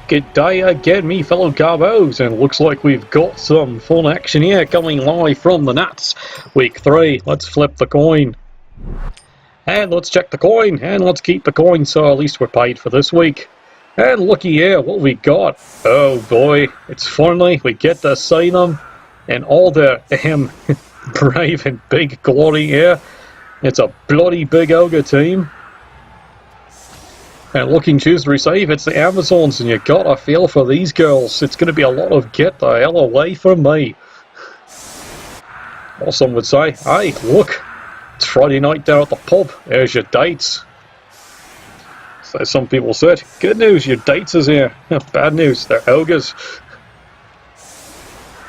Good day again, me fellow Garbos, and looks like we've got some fun action here coming live from the NATTS Week 3. Let's flip the coin. And let's check the coin, and let's keep the coin so at least we're paid for this week. And looky here, what we got. Oh boy, it's finally, we get to see them in all their brave and big glory here. It's a bloody big ogre team. And looking choose to receive, it's the Amazons, and you gotta feel for these girls. It's gonna be a lot of get the hell away from me. Or some would say, hey, look, it's Friday night down at the pub, there's your dates. So some people said, good news, your dates is here. Bad news, they're ogres.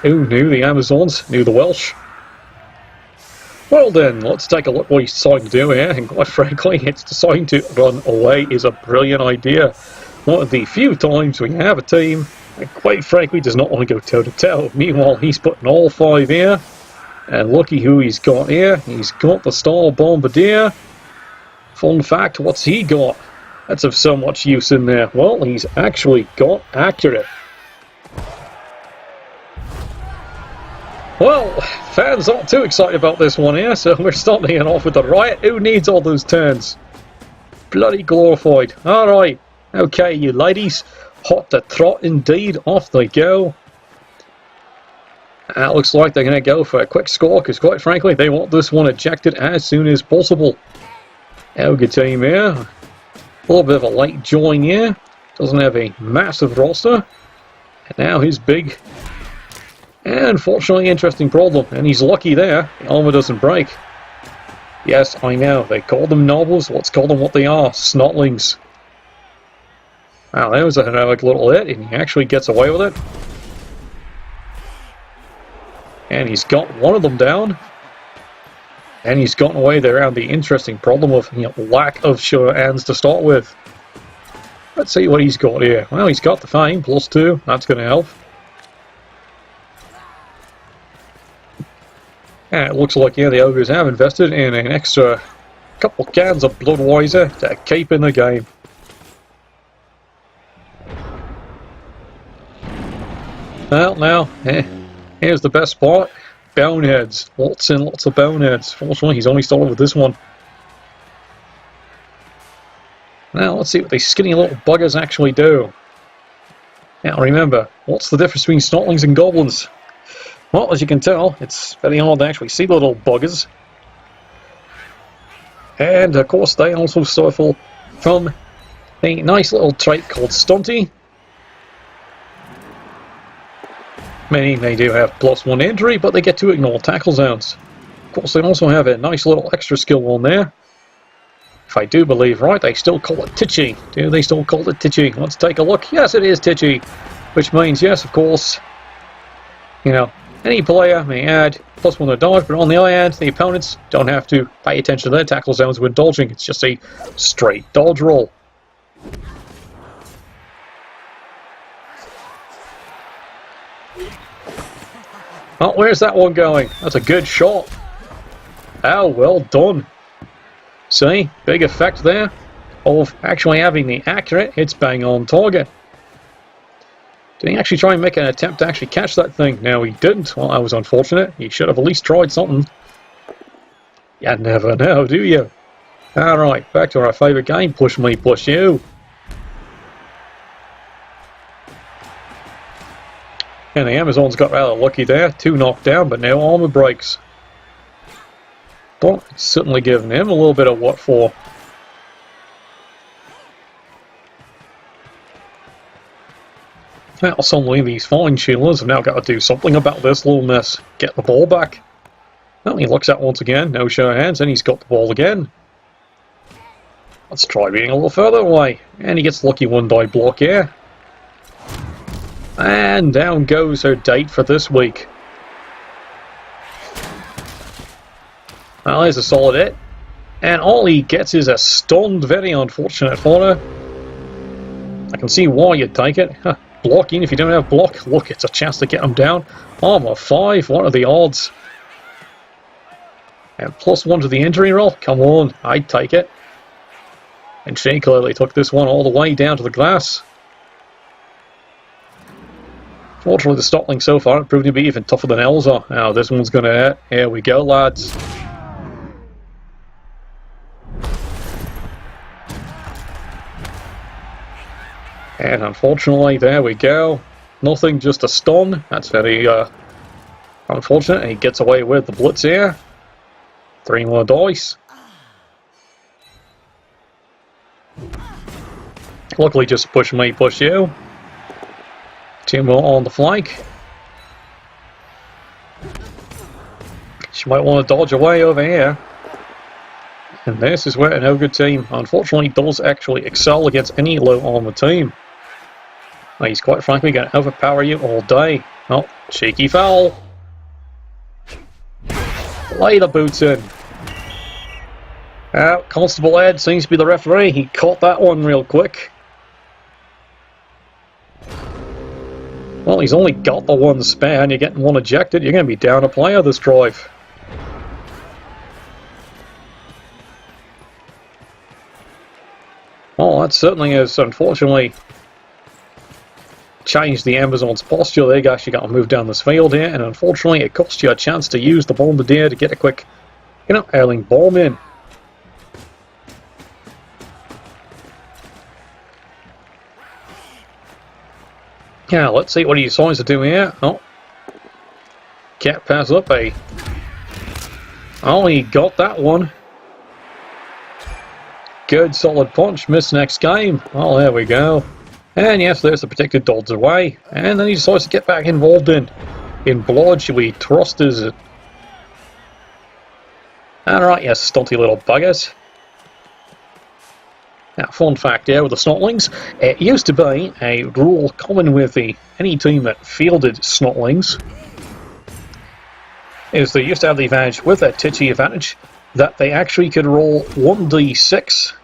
Who knew the Amazons, knew the Welsh? Well then, let's take a look what he's deciding to do here, and quite frankly, it's deciding to run away is a brilliant idea. One of the few times we have a team that quite frankly does not want to go toe-to-toe. Meanwhile, he's putting all 5 here, and looky who he's got here. He's got the Star Bombardier. Fun fact, what's he got? That's of so much use in there. Well, he's actually got accurate. Well, fans aren't too excited about this one here, so we're starting it off with the riot. Who needs all those turns? Bloody glorified. Alright, okay, you ladies. Hot to trot indeed. Off they go. And it looks like they're going to go for a quick score, because quite frankly, they want this one ejected as soon as possible. Ogre team here. A little bit of a late join here. Doesn't have a massive roster. And now his big... and unfortunately, interesting problem, and he's lucky there. The armor doesn't break. Yes, I know, they call them nobles, let's call them what they are, snotlings. Wow, that was a heroic little hit, and he actually gets away with it. And he's got one of them down. And he's gotten away there around the interesting problem of lack of sure hands to start with. Let's see what he's got here. Well, he's got the fame, +2, that's going to help. And it looks like, yeah, the ogres have invested in an extra couple cans of Bloodweiser to keep in the game. Well, now, here's the best part. Boneheads. Lots and lots of boneheads. Fortunately, he's only started with this one. Now, let's see what these skinny little buggers actually do. Now, remember, what's the difference between snotlings and goblins? Well, as you can tell, it's very hard to actually see the little buggers. And, of course, they also suffer from a nice little trait called Stunty. Meaning they do have +1 injury, but they get to ignore tackle zones. Of course, they also have a nice little extra skill on there. If I do believe right, they still call it Titchy. Do they still call it Titchy? Let's take a look. Yes, it is Titchy. Which means, yes, of course, any player may add +1 to dodge, but on the other hand, the opponents don't have to pay attention to their tackle zones when dodging. It's just a straight dodge roll. Oh, where's that one going? That's a good shot. Oh, well done. See, big effect there of actually having the accurate hits bang on target. Did he actually try and make an attempt to actually catch that thing? No, he didn't. Well, that was unfortunate. He should have at least tried something. You never know, do you? Alright, back to our favourite game. Push me, push you. And the Amazons got rather lucky there. 2 knocked down, but no armor breaks. But it's certainly giving him a little bit of what for. Now suddenly these fine shielders have now got to do something about this little mess. Get the ball back. Well, he looks at once again, no show of hands, and he's got the ball again. Let's try being a little further away. And he gets the lucky 1-die block here. And down goes her date for this week. Well, there's a solid hit. And all he gets is a stunned, very unfortunate for her. I can see why you'd take it. Blocking, if you don't have block, look, it's a chance to get him down. Armor 5, what are the odds? And +1 to the injury roll, come on, I'd take it. And she clearly took this one all the way down to the glass. Fortunately, the Stockling so far have proven to be even tougher than Elsa. Now, this one's going to hit. Here we go, lads. And unfortunately, there we go. Nothing, just a stun. That's very unfortunate. And he gets away with the blitz here. 3 more dice. Luckily, just push me, push you. 2 more on the flank. She might want to dodge away over here. And this is where an Ogre team, unfortunately, does actually excel against any low armor team. He's quite frankly going to overpower you all day. Oh, cheeky foul. Lay the boots in. Constable Ed seems to be the referee. He caught that one real quick. Well, he's only got the one spare and you're getting one ejected. You're going to be down a player this drive. Well, that certainly has, unfortunately, changed the Amazon's posture. They actually got to move down this field here, and unfortunately, it cost you a chance to use the bombardier to get a quick, airling bomb in. Yeah, let's see what he decides to do here. Oh, can't pass up a. Oh, he got that one. Good solid punch, missed next game. Oh, there we go. And yes, there's the protected dodge away. And then he decides to get back involved in blodge with thrusters. Alright, yes, stunty little buggers. Now, fun fact here with the Snotlings, it used to be a rule common with any team that fielded Snotlings, is they used to have the advantage with that titchy advantage that they actually could roll 1d6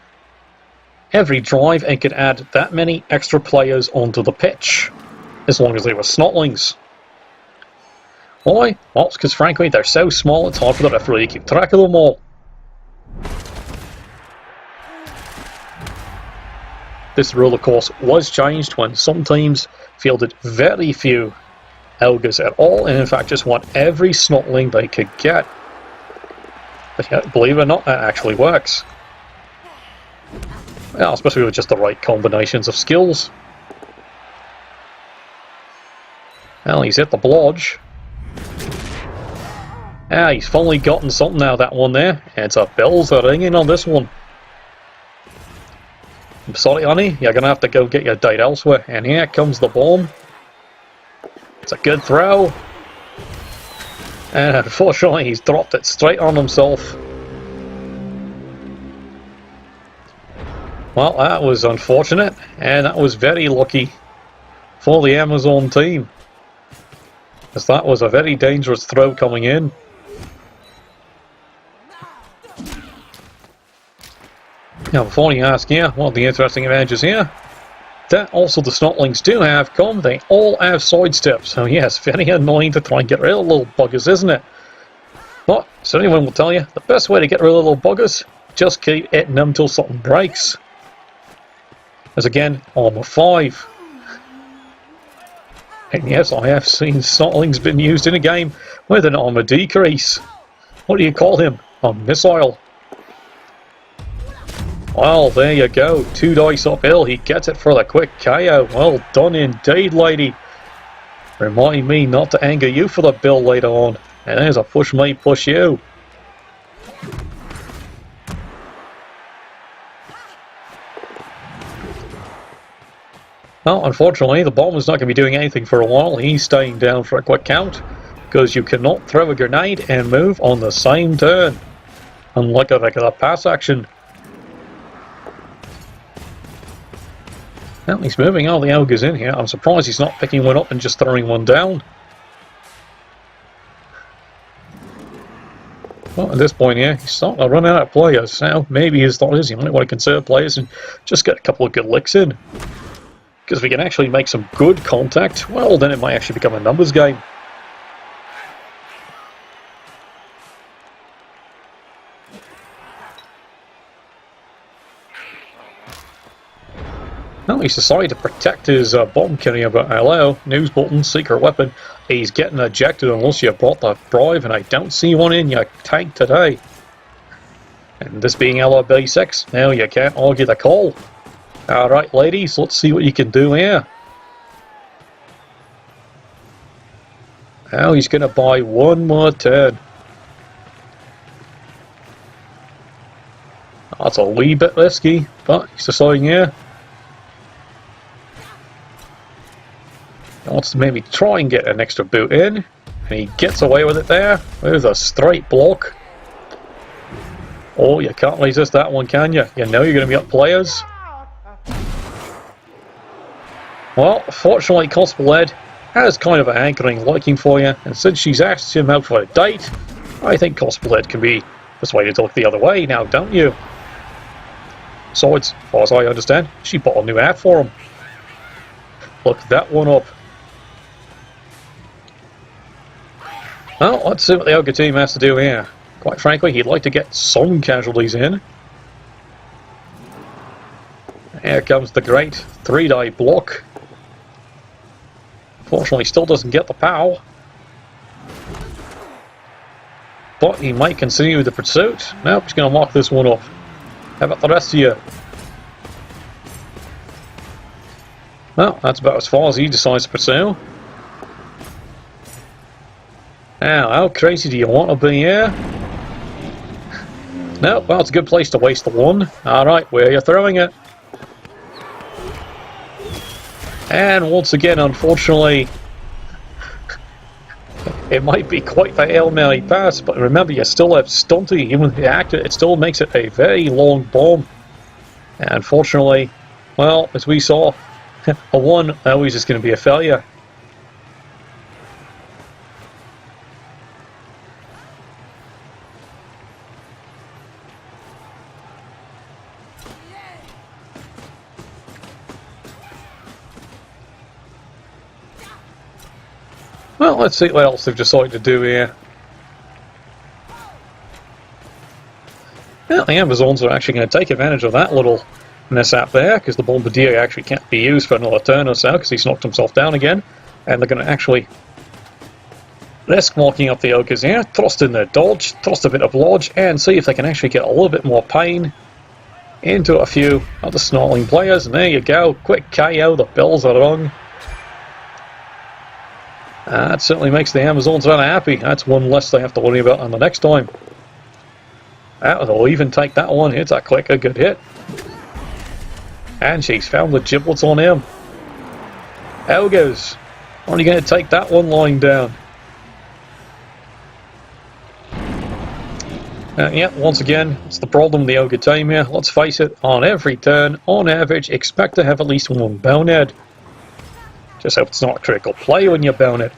every drive and could add that many extra players onto the pitch, as long as they were Snotlings. Why? Well, it's because frankly they're so small it's hard for the referee to keep track of them all. This rule, of course, was changed when some teams fielded very few Ogres at all, and in fact just want every Snotling they could get. But yeah, believe it or not, that actually works. Well, especially with just the right combinations of skills. Well, he's hit the blodge. He's finally gotten something out of that one there. It's a bells are ringing on this one. I'm sorry, honey, you're going to have to go get your date elsewhere. And here comes the bomb. It's a good throw. And unfortunately, he's dropped it straight on himself. Well, that was unfortunate, and that was very lucky for the Amazon team, as that was a very dangerous throw coming in. Now, before you ask here, what are the interesting advantages here? That also the Snotlings do have they all have sidestep, so yes, very annoying to try and get rid of little buggers, isn't it? But, so anyone will tell you, the best way to get rid of little buggers, just keep hitting them till something breaks. As again, armor 5. And yes, I have seen Snotlings been used in a game with an armor decrease. What do you call him? A missile. Well, there you go. 2 dice uphill. He gets it for the quick KO. Well done indeed, lady. Remind me not to anger you for the bill later on. And there's a push me, push you. Well, unfortunately, the bomber's not going to be doing anything for a while. He's staying down for a quick count, because you cannot throw a grenade and move on the same turn, unlike a regular pass action. Well, he's moving all the ogres in here. I'm surprised he's not picking one up and just throwing one down. Well, at this point here, he's starting to run out of players. Now, maybe his thought is he might want to conserve players and just get a couple of good licks in. Because if we can actually make some good contact, well, then it might actually become a numbers game. Well, he's decided to protect his bomb carrier, but hello, news button, secret weapon. He's getting ejected unless you brought the bribe, and I don't see one in your tank today. And this being LRB6, now you can't argue the call. Alright ladies, let's see what you can do here. Now he's going to buy one more turn. That's a wee bit risky, but he's deciding here. He wants to maybe try and get an extra boot in, and he gets away with it there with a straight block. Oh, you can't resist that one, can you? You know you're going to be up players. Well, fortunately, Constable Ed has kind of a hankering liking for you, and since she's asked him out for a date, I think Constable Ed can be persuaded to look the other way now, don't you? Besides, as far as I understand, she bought a new hat for him. Look that one up. Well, let's see what the Ogre team has to do here. Quite frankly, he'd like to get some casualties in. Here comes the great 3-die block. Fortunately, still doesn't get the POW. But he might continue the pursuit. Nope, he's going to lock this one up. How about the rest of you? Well, that's about as far as he decides to pursue. Now, how crazy do you want to be here? No, well, it's a good place to waste the one. Alright, where are you throwing it? And once again, unfortunately, it might be quite the Hail Mary pass, but remember, you still have Stunty. Even with the actor, it still makes it a very long bomb. And unfortunately, well, as we saw, a 1 always is going to be a failure. Well, let's see what else they've decided to do here. Well, the Amazons are actually going to take advantage of that little mishap there, because the Bombardier actually can't be used for another turn or so, because he's knocked himself down again. And they're going to actually risk marking up the Ogres here, thrust in their dodge, thrust a bit of lodge, and see if they can actually get a little bit more pain into a few of the snarling players. And there you go, quick KO, the bells are rung. That certainly makes the Amazons rather happy. That's one less they have to worry about on the next time. They'll even take that one. It's a quick, a good hit. And she's found the giblets on him. Ogres, only going to take that one lying down. Yeah, once again, it's the problem with the Ogre team here. Let's face it, on every turn, on average, expect to have at least one bonehead. Just hope it's not a critical play when you bone it.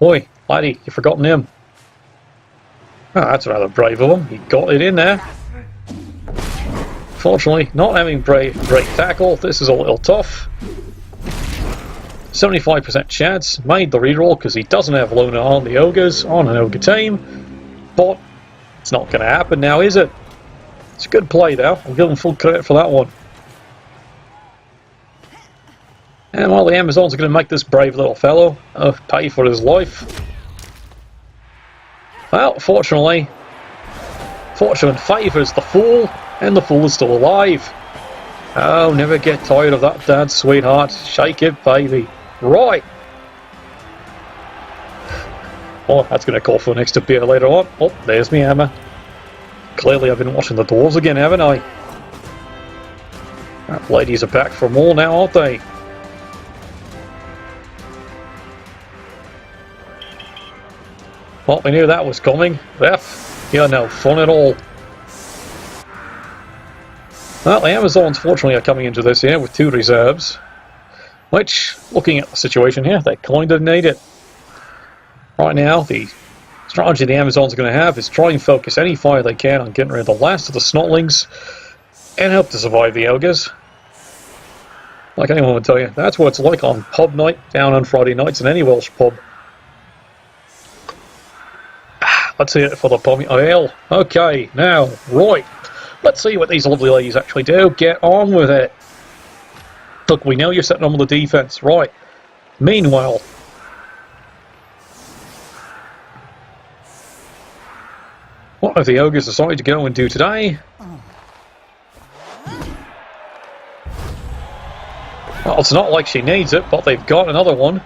Oi, laddie, you've forgotten him. Oh, that's rather brave of him. He got it in there. Fortunately, not having great tackle, this is a little tough. 75% chance, made the reroll because he doesn't have Lona on the Ogres, on an Ogre team. But it's not going to happen now, is it? It's a good play though. I'll give him full credit for that one. And while the Amazons are going to make this brave little fellow pay for his life. Well, fortunately, fortune favours the fool, and the fool is still alive. Oh, never get tired of that, Dad, sweetheart. Shake it, baby. Right. Oh, that's going to call for an extra beer later on. Oh, there's me hammer. Clearly I've been watching the doors again, haven't I? Ladies are back for more now, aren't they? Well, we knew that was coming. Ref, you're no fun at all. Well, the Amazons, fortunately, are coming into this here with 2 reserves. Which, looking at the situation here, they kind of need it. Right now, the strategy the Amazons are going to have is try and focus any fire they can on getting rid of the last of the Snotlings and help to survive the Ogres. Like anyone would tell you, that's what it's like on pub night down on Friday nights in any Welsh pub. Let's see it for the pommy ale. Okay, now, right. Let's see what these lovely ladies actually do. Get on with it. Look, we know you're setting on the defense, right? Meanwhile, what have the ogres decided to go and do today? Well, it's not like she needs it, but they've got another one.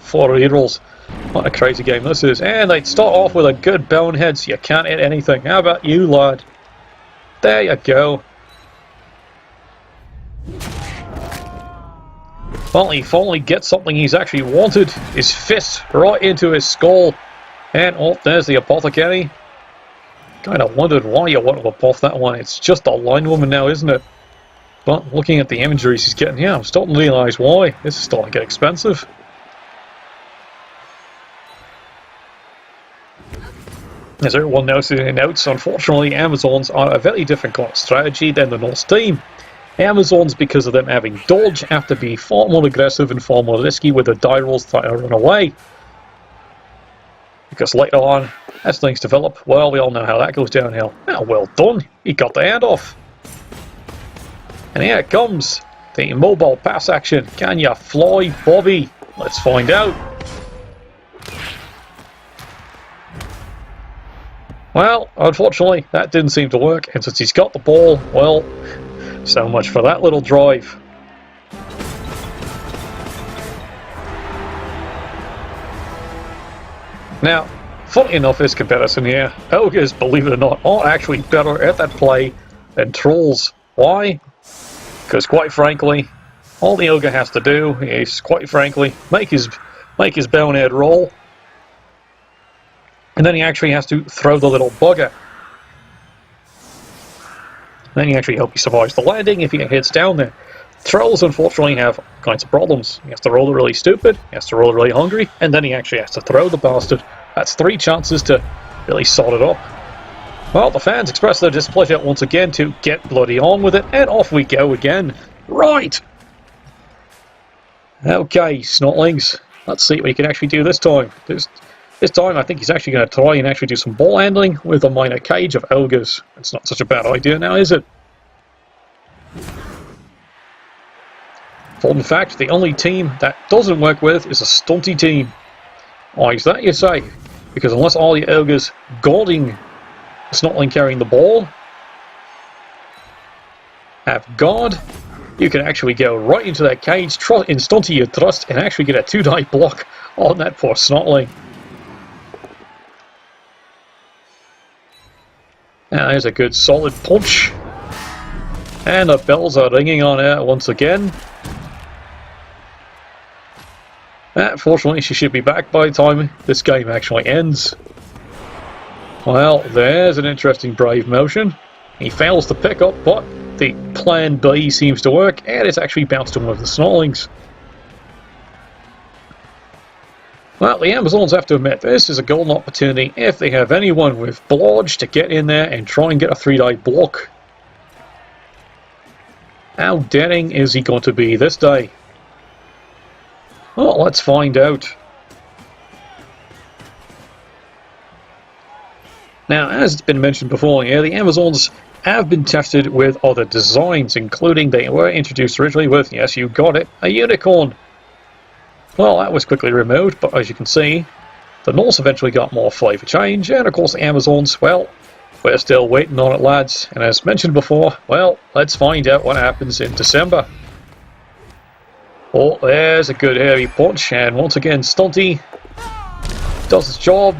4 rerolls. What a crazy game this is. And they'd start off with a good bonehead, so you can't hit anything. How about you, lad? There you go. Well, he finally gets something he's actually wanted. His fist right into his skull. And, oh, there's the apothecary. Kind of wondered why you wanted to buff that one. It's just a linewoman now, isn't it? But looking at the injuries he's getting, yeah, I'm starting to realise why. This is starting to get expensive. As everyone knows in the notes, unfortunately, Amazons are a very different kind of strategy than the Norse team. Amazons, because of them having dodge, have to be far more aggressive and far more risky with the die rolls trying to run away. Because later on, as things develop, well, we all know how that goes downhill. Oh, well done, he got the hand off. And here it comes, the mobile pass action. Can you fly, Bobby? Let's find out. Well, unfortunately, that didn't seem to work, and since he's got the ball, well, so much for that little drive. Now, funny enough, this comparison here, ogres, believe it or not, are actually better at that play than trolls. Why? Because quite frankly, all the ogre has to do is, quite frankly, make his bonehead roll. And then he actually has to throw the little bugger. Then you actually hope he survives the landing if he hits down there. Trolls, unfortunately, have all kinds of problems. He has to roll it really stupid, he has to roll it really hungry, and then he actually has to throw the bastard. That's 3 chances to really sort it up. Well, the fans express their displeasure once again to get bloody on with it, and off we go again. Right! Okay, Snotlings. Let's see what he can actually do this time. This time, I think he's actually going to try and actually do some ball handling with a minor cage of ogres. It's not such a bad idea now, is it? Fun fact, the only team that doesn't work with is a stunty team. Why is that, you say? Because unless all the ogres guarding the Snotling carrying the ball have guard, you can actually go right into that cage, in stunty you trust, and actually get a 2-die block on that poor Snotling. Now there's a good solid punch. And the bells are ringing on her once again. Fortunately, she should be back by the time this game actually ends. Well, there's an interesting brave motion. He fails to pick up, but the plan B seems to work, and it's actually bounced on one of the Snotlings. Well, the Amazons have to admit, this is a golden opportunity if they have anyone with blodge to get in there and try and get a 3-die block. How daring is he going to be this day? Well, let's find out. Now, as it's been mentioned before here, the Amazons have been tested with other designs, including they were introduced originally with, yes, you got it, a unicorn. Well, that was quickly removed, but as you can see, the Norse eventually got more flavour change, and of course the Amazons, well, we're still waiting on it, lads. And as mentioned before, well, let's find out what happens in December. Oh, there's a good hairy punch, and once again, Stunty does its job.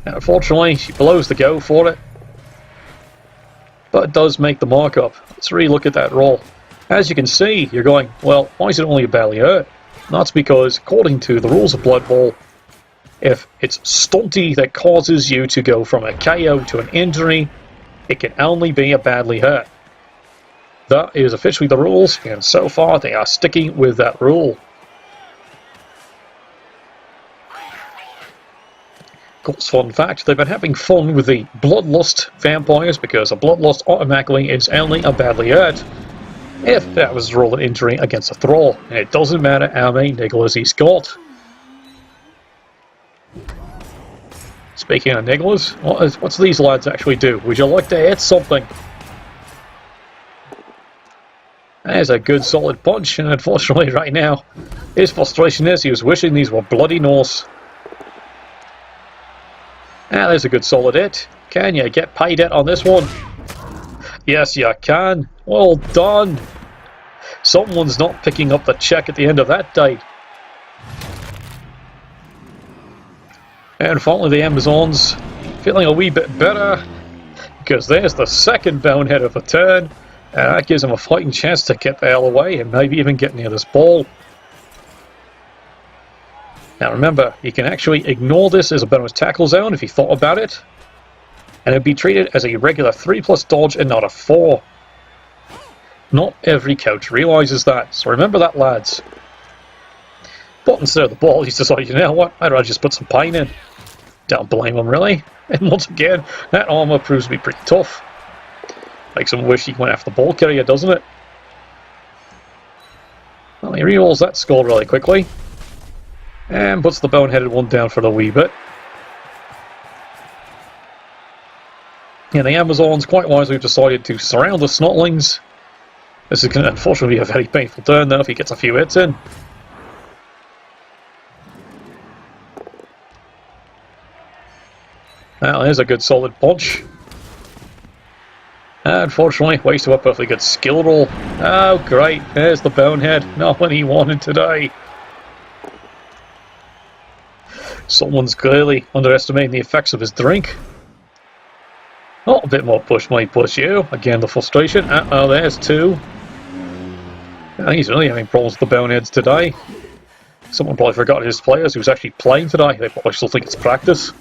And unfortunately, she blows the go for it. But it does make the mark up. Let's really look at that roll. As you can see, you're going, well, why is it only a badly hurt? That's because, according to the rules of Blood Bowl, if it's Stunty that causes you to go from a KO to an injury, it can only be a badly hurt. That is officially the rules, and so far they are sticking with that rule. Of course, fun fact, they've been having fun with the Bloodlust vampires, because a Bloodlust automatically is only a badly hurt if that was rolled an injury against a Thrall, and it doesn't matter how many nigglers he's got. Speaking of nigglers, what's these lads actually do? Would you like to hit something? There's a good solid punch, and unfortunately right now, his frustration is he was wishing these were bloody Norse. There's a good solid hit. Can you get paid it on this one? Yes, you can. Well done. Someone's not picking up the check at the end of that date. And finally the Amazons feeling a wee bit better, because there's the second bonehead of the turn, and that gives them a fighting chance to get the hell away and maybe even get near this ball. Now remember, you can actually ignore this as a bonus tackle zone if you thought about it, and it'd be treated as a regular 3+ dodge and not a 4. Not every coach realises that, so remember that, lads. But instead of the ball, he's decided, you know what, I'd rather just put some pain in. Don't blame him, really. And once again, that armour proves to be pretty tough. Makes him wish he went after the ball carrier, doesn't it? Well, he re-rolls that score really quickly. And puts the boneheaded one down for the wee bit. And the Amazons quite wisely have decided to surround the Snotlings. This is going to unfortunately be a very painful turn though if he gets a few hits in. Now there's a good solid punch. Unfortunately, wasted a perfectly good skill roll. Oh great, there's the bonehead. Not what he wanted today. Someone's clearly underestimating the effects of his drink. Oh, a bit more push might push you. Again, the frustration. Uh-oh, there's 2. I think he's really having problems with the boneheads today. Someone probably forgot his players who's actually playing today. They probably still think it's practice.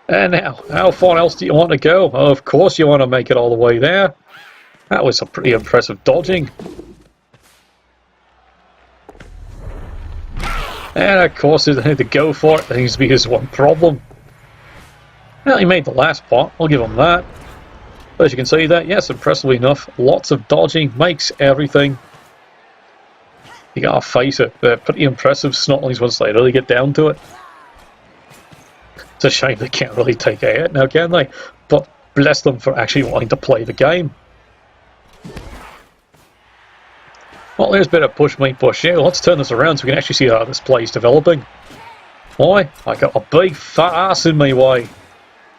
And now, how far else do you want to go? Oh, of course you want to make it all the way there. That was a pretty impressive dodging. And of course, to go for it seems to be his one problem. Well, he made the last part, I'll give him that. But as you can see that, yes, impressively enough, lots of dodging makes everything. You gotta face it, they're pretty impressive Snotlings once they really get down to it. It's a shame they can't really take a hit now, can they? But bless them for actually wanting to play the game. Well, there's a bit of push me, push you. Let's turn this around so we can actually see how this play is developing. Why? I got a big fat ass in my way.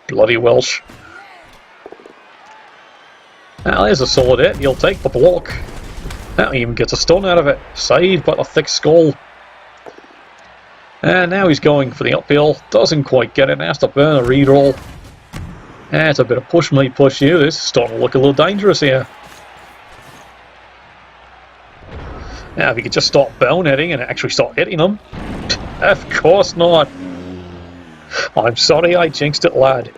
Bloody Welsh. Now there's a solid hit. He'll take the block. Now he even gets a stun out of it. Saved by the thick skull. And now he's going for the uphill. Doesn't quite get it. Has to burn a reroll. And it's a bit of push me, push you. This is starting to look a little dangerous here. Now if you could just stop boneheading and actually start hitting them. Of course not. I'm sorry I jinxed it, lad.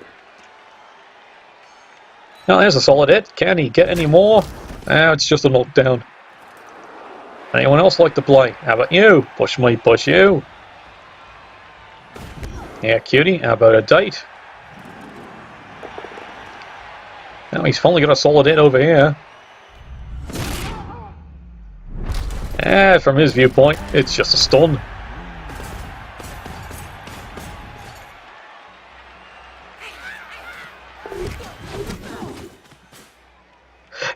Now there's a solid hit. Can he get any more? It's just a knockdown. Anyone else like to play? How about you? Push me, push you. Yeah, cutie. How about a date? Now he's finally got a solid hit over here. From his viewpoint, it's just a stun.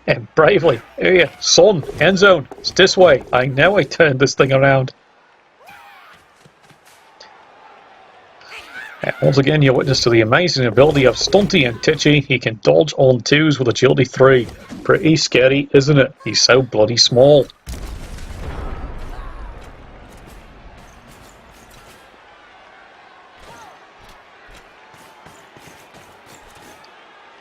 And bravely, here, son, end zone, it's this way. I know I turned this thing around. And once again, you're witness to the amazing ability of Stunty and Titchy. He can dodge on 2s with agility 3. Pretty scary, isn't it? He's so bloody small.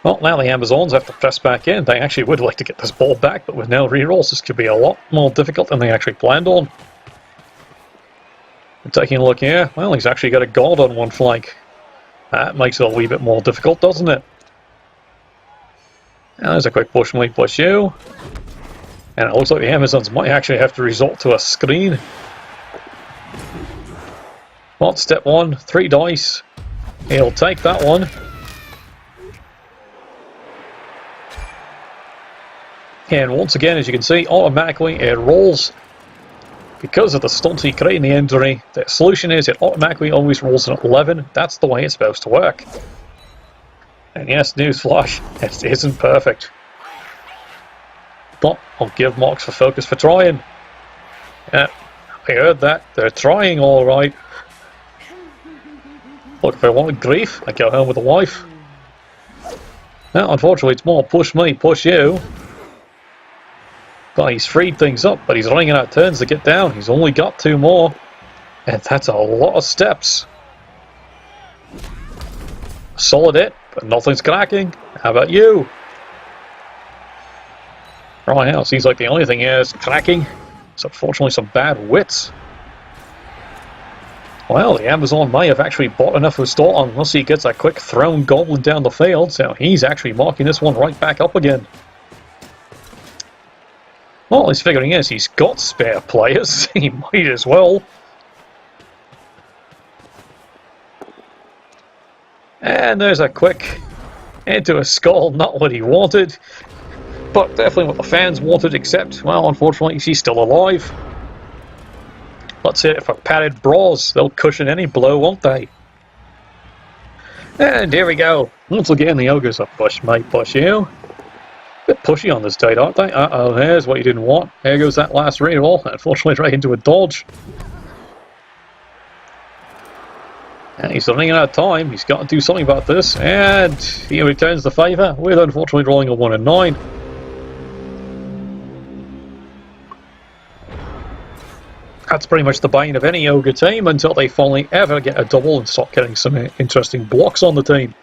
Well, now the Amazons have to press back in. They actually would like to get this ball back, but with no rerolls, this could be a lot more difficult than they actually planned on. And taking a look here, well, he's actually got a guard on one flank. That makes it a wee bit more difficult, doesn't it? Now there's a quick push me, push you. And it looks like the Amazons might actually have to resort to a screen. Well, step 1, 3 dice. He'll take that one. And once again, as you can see, automatically it rolls. Because of the stunty creating the injury, the solution is it automatically always rolls an 11. That's the way it's supposed to work. And yes, newsflash, it isn't perfect. I'll give marks for focus for trying. Yeah, I heard that. They're trying alright. Look, if I wanted grief, I'd go home with the wife. Now, unfortunately, it's more push me, push you. But he's freed things up, but he's running out of turns to get down. He's only got 2 more. And that's a lot of steps. Solid hit, but nothing's cracking. How about you? Right now, seems like the only thing here is cracking. It's unfortunately some bad wits. Well, the Amazon may have actually bought enough of a start on unless he gets a quick thrown goblin down the field, so he's actually marking this one right back up again. Well, his figuring is he's got spare players. He might as well. And there's a quick into a skull, not what he wanted, but definitely what the fans wanted, except, well, unfortunately, she's still alive. Let's hit it for padded bras. They'll cushion any blow, won't they? And here we go. Once again, the ogres are push, mate, push you. A bit pushy on this date, aren't they? Uh-oh, here's what you didn't want. Here goes that last reroll. Unfortunately, right into a dodge. And he's running out of time. He's got to do something about this. And he returns the favour with, unfortunately, rolling a 1 and 9. That's pretty much the bane of any ogre team until they finally ever get a double and start getting some interesting blocks on the team.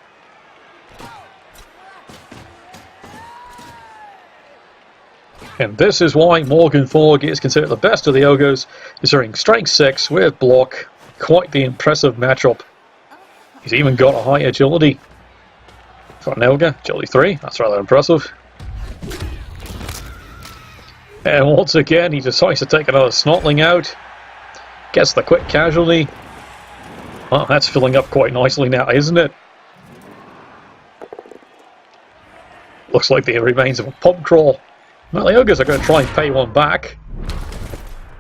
And this is why Morgan Forg is considered the best of the ogres, considering strength 6 with block. Quite the impressive matchup. He's even got a high agility. For an ogre, agility 3, that's rather impressive. And once again, he decides to take another snotling out. Gets the quick casualty. Well, that's filling up quite nicely now, isn't it? Looks like the remains of a pub crawl. Well, the ogres are going to try and pay one back.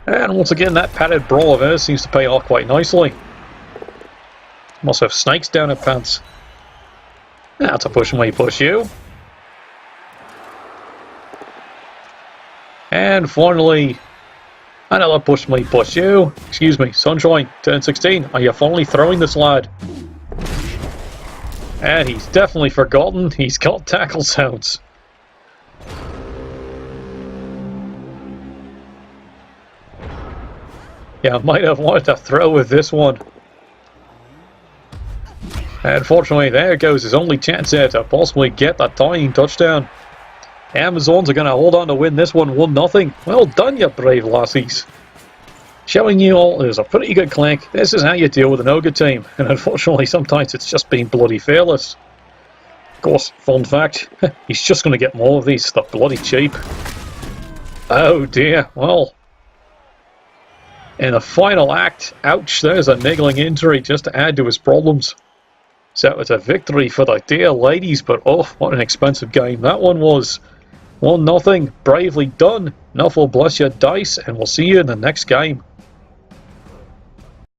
And once again, that padded brawl of hers seems to pay off quite nicely. Must have snakes down her pants. That's a push me, push you. And finally, another push me, push you. Excuse me, Sunshine, turn 16. Are you finally throwing this lad? And he's definitely forgotten. He's got tackle sounds. Yeah, I might have wanted to throw with this one. Unfortunately, there goes his only chance there to possibly get that tiny touchdown. The Amazons are going to hold on to win this one 1-0. Well done, you brave lassies. Showing you all there's a pretty good clank. This is how you deal with an ogre team. And unfortunately, sometimes it's just being bloody fearless. Of course, fun fact, he's just going to get more of these. They're bloody cheap. Oh dear, well. In the final act, ouch, there's a niggling injury just to add to his problems. So it's a victory for the dear ladies, but oh, what an expensive game that one was. 1-0, bravely done. Nuffle bless your dice, and we'll see you in the next game.